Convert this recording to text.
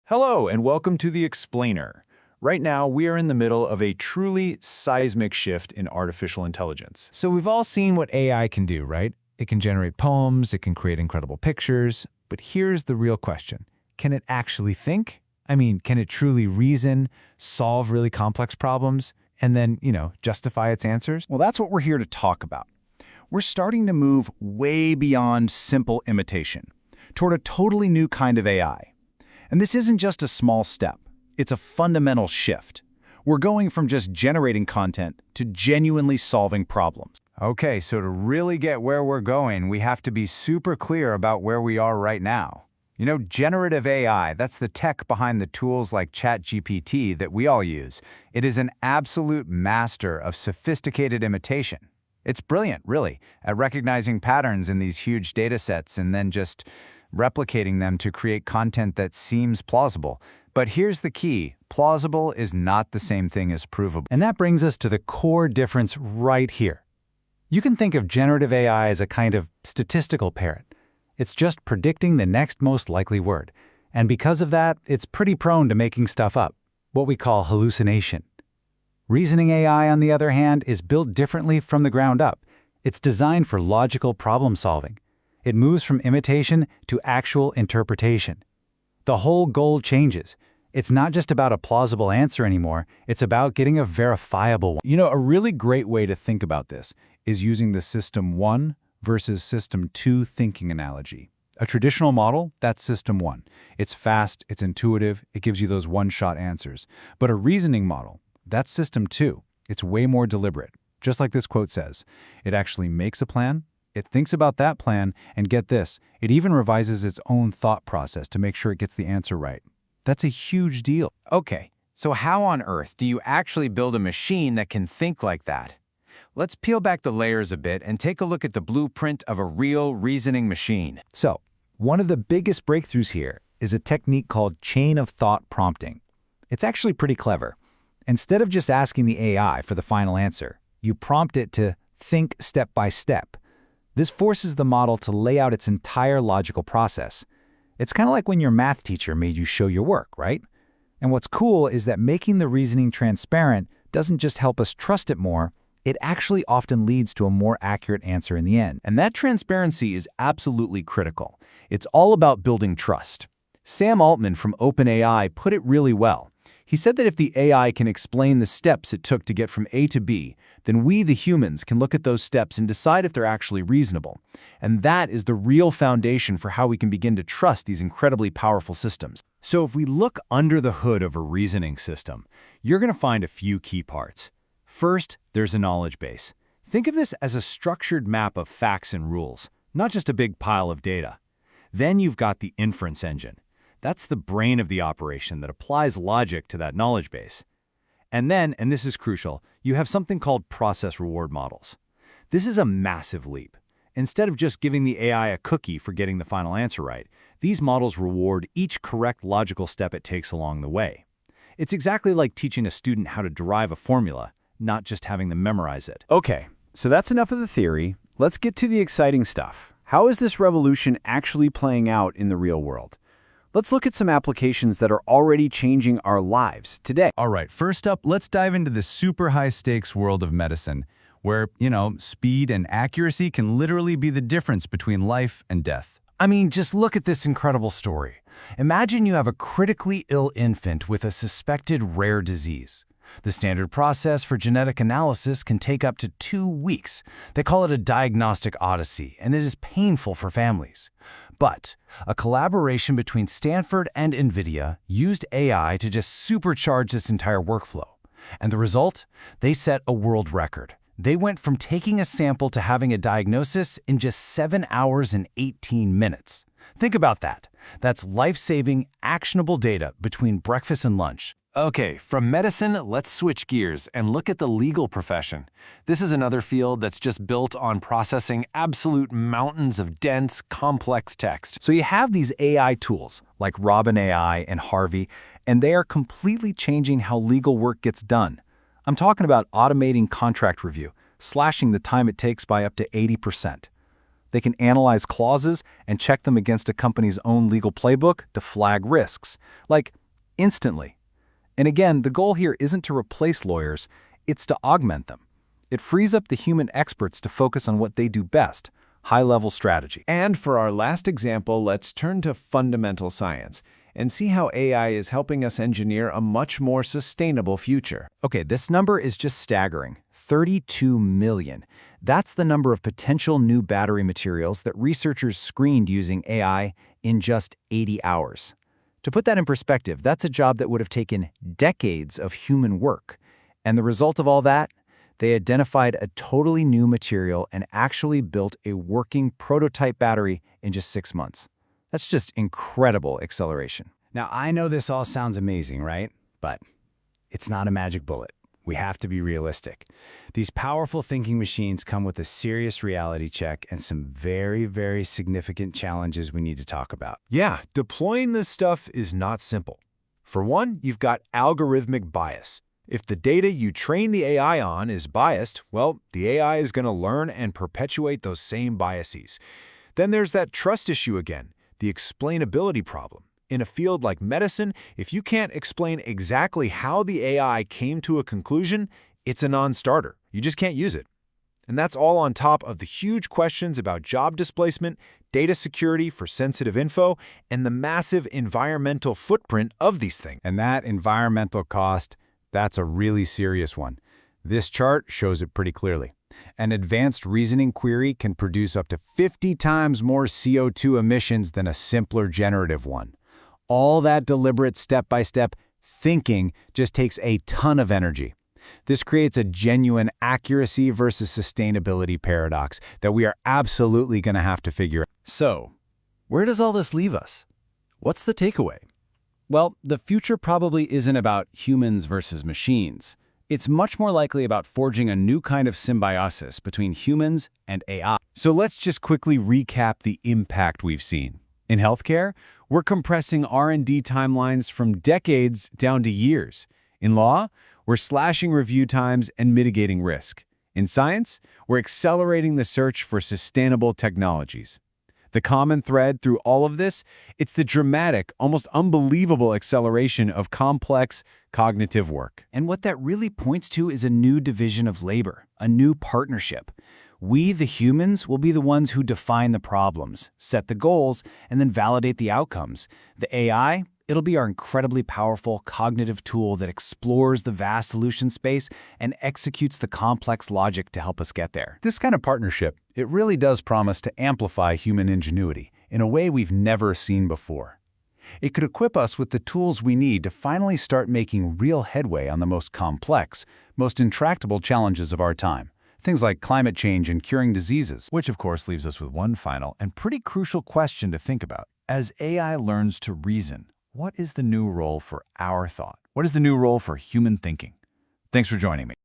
Hello, and welcome to The Explainer. Right now, we are in the middle of a truly seismic shift in artificial intelligence. So we've all seen what AI can do, right? It can generate poems, it can create incredible pictures, but here's the real question. Can it actually think? I mean, can it truly reason, solve really complex problems, and then, justify its answers? Well, that's what we're here to talk about. We're starting to move way beyond simple imitation, toward a totally new kind of AI. And this isn't just a small step, it's a fundamental shift. We're going from just generating content to genuinely solving problems. Okay, so to really get where we're going, we have to be super clear about where we are right now. Generative AI, that's the tech behind the tools like ChatGPT that we all use. It is an absolute master of sophisticated imitation. It's brilliant, really, at recognizing patterns in these huge data sets and then just replicating them to create content that seems plausible. But here's the key. Plausible is not the same thing as provable. And that brings us to the core difference right here. You can think of generative AI as a kind of statistical parrot. It's just predicting the next most likely word. And because of that, it's pretty prone to making stuff up, what we call hallucination. Reasoning AI, on the other hand, is built differently from the ground up. It's designed for logical problem solving. It moves from imitation to actual interpretation. The whole goal changes. It's not just about a plausible answer anymore, it's about getting a verifiable one. A really great way to think about this is using the System 1 versus System 2 thinking analogy. A traditional model, that's System 1. It's fast, it's intuitive, it gives you those one-shot answers. But a reasoning model, that's System 2. It's way more deliberate. Just like this quote says, it actually makes a plan, it thinks about that plan, and get this, it even revises its own thought process to make sure it gets the answer right. That's a huge deal. Okay, so how on earth do you actually build a machine that can think like that? Let's peel back the layers a bit and take a look at the blueprint of a real reasoning machine. So, one of the biggest breakthroughs here is a technique called chain of thought prompting. It's actually pretty clever. Instead of just asking the AI for the final answer, you prompt it to think step by step. This forces the model to lay out its entire logical process. It's kind of like when your math teacher made you show your work, right? And what's cool is that making the reasoning transparent doesn't just help us trust it more, it actually often leads to a more accurate answer in the end. And that transparency is absolutely critical. It's all about building trust. Sam Altman from OpenAI put it really well. He said that if the AI can explain the steps it took to get from A to B, then we, the humans, can look at those steps and decide if they're actually reasonable. And that is the real foundation for how we can begin to trust these incredibly powerful systems. So if we look under the hood of a reasoning system, you're going to find a few key parts. First, there's a knowledge base. Think of this as a structured map of facts and rules, not just a big pile of data. Then you've got the inference engine. That's the brain of the operation that applies logic to that knowledge base. And then, and this is crucial, you have something called process reward models. This is a massive leap. Instead of just giving the AI a cookie for getting the final answer right, these models reward each correct logical step it takes along the way. It's exactly like teaching a student how to derive a formula, not just having them memorize it. Okay, so that's enough of the theory. Let's get to the exciting stuff. How is this revolution actually playing out in the real world? Let's look at some applications that are already changing our lives today. All right, first up, let's dive into the super high-stakes world of medicine, where, speed and accuracy can literally be the difference between life and death. I mean, just look at this incredible story. Imagine you have a critically ill infant with a suspected rare disease. The standard process for genetic analysis can take up to 2 weeks. They call it a diagnostic odyssey, and it is painful for families. But a collaboration between Stanford and NVIDIA used AI to just supercharge this entire workflow. And the result? They set a world record. They went from taking a sample to having a diagnosis in just 7 hours and 18 minutes. Think about that. That's life-saving, actionable data between breakfast and lunch. Okay, from medicine, let's switch gears and look at the legal profession. This is another field that's just built on processing absolute mountains of dense, complex text. So you have these AI tools like Robin AI and Harvey, and they are completely changing how legal work gets done. I'm talking about automating contract review, slashing the time it takes by up to 80%. They can analyze clauses and check them against a company's own legal playbook to flag risks, like instantly. And again, the goal here isn't to replace lawyers, it's to augment them. It frees up the human experts to focus on what they do best, high-level strategy. And for our last example, let's turn to fundamental science and see how AI is helping us engineer a much more sustainable future. Okay, this number is just staggering. 32 million. That's the number of potential new battery materials that researchers screened using AI in just 80 hours. To put that in perspective, that's a job that would have taken decades of human work. And the result of all that? They identified a totally new material and actually built a working prototype battery in just 6 months. That's just incredible acceleration. Now, I know this all sounds amazing, right? But it's not a magic bullet. We have to be realistic. These powerful thinking machines come with a serious reality check and some very, very significant challenges we need to talk about. Yeah, deploying this stuff is not simple. For one, you've got algorithmic bias. If the data you train the AI on is biased, well, the AI is going to learn and perpetuate those same biases. Then there's that trust issue again, the explainability problem. In a field like medicine, if you can't explain exactly how the AI came to a conclusion, it's a non-starter. You just can't use it. And that's all on top of the huge questions about job displacement, data security for sensitive info, and the massive environmental footprint of these things. And that environmental cost, that's a really serious one. This chart shows it pretty clearly. An advanced reasoning query can produce up to 50 times more CO2 emissions than a simpler generative one. All that deliberate step-by-step thinking just takes a ton of energy. This creates a genuine accuracy versus sustainability paradox that we are absolutely going to have to figure out. So, where does all this leave us? What's the takeaway? Well, the future probably isn't about humans versus machines. It's much more likely about forging a new kind of symbiosis between humans and AI. So let's just quickly recap the impact we've seen. In healthcare, we're compressing R&D timelines from decades down to years. In law, we're slashing review times and mitigating risk. In science, we're accelerating the search for sustainable technologies. The common thread through all of this, it's the dramatic, almost unbelievable acceleration of complex cognitive work. And what that really points to is a new division of labor, a new partnership. We, the humans, will be the ones who define the problems, set the goals, and then validate the outcomes. The AI, it'll be our incredibly powerful cognitive tool that explores the vast solution space and executes the complex logic to help us get there. This kind of partnership, it really does promise to amplify human ingenuity in a way we've never seen before. It could equip us with the tools we need to finally start making real headway on the most complex, most intractable challenges of our time. Things like climate change and curing diseases. Which, of course, leaves us with one final and pretty crucial question to think about. As AI learns to reason, what is the new role for our thought? What is the new role for human thinking? Thanks for joining me.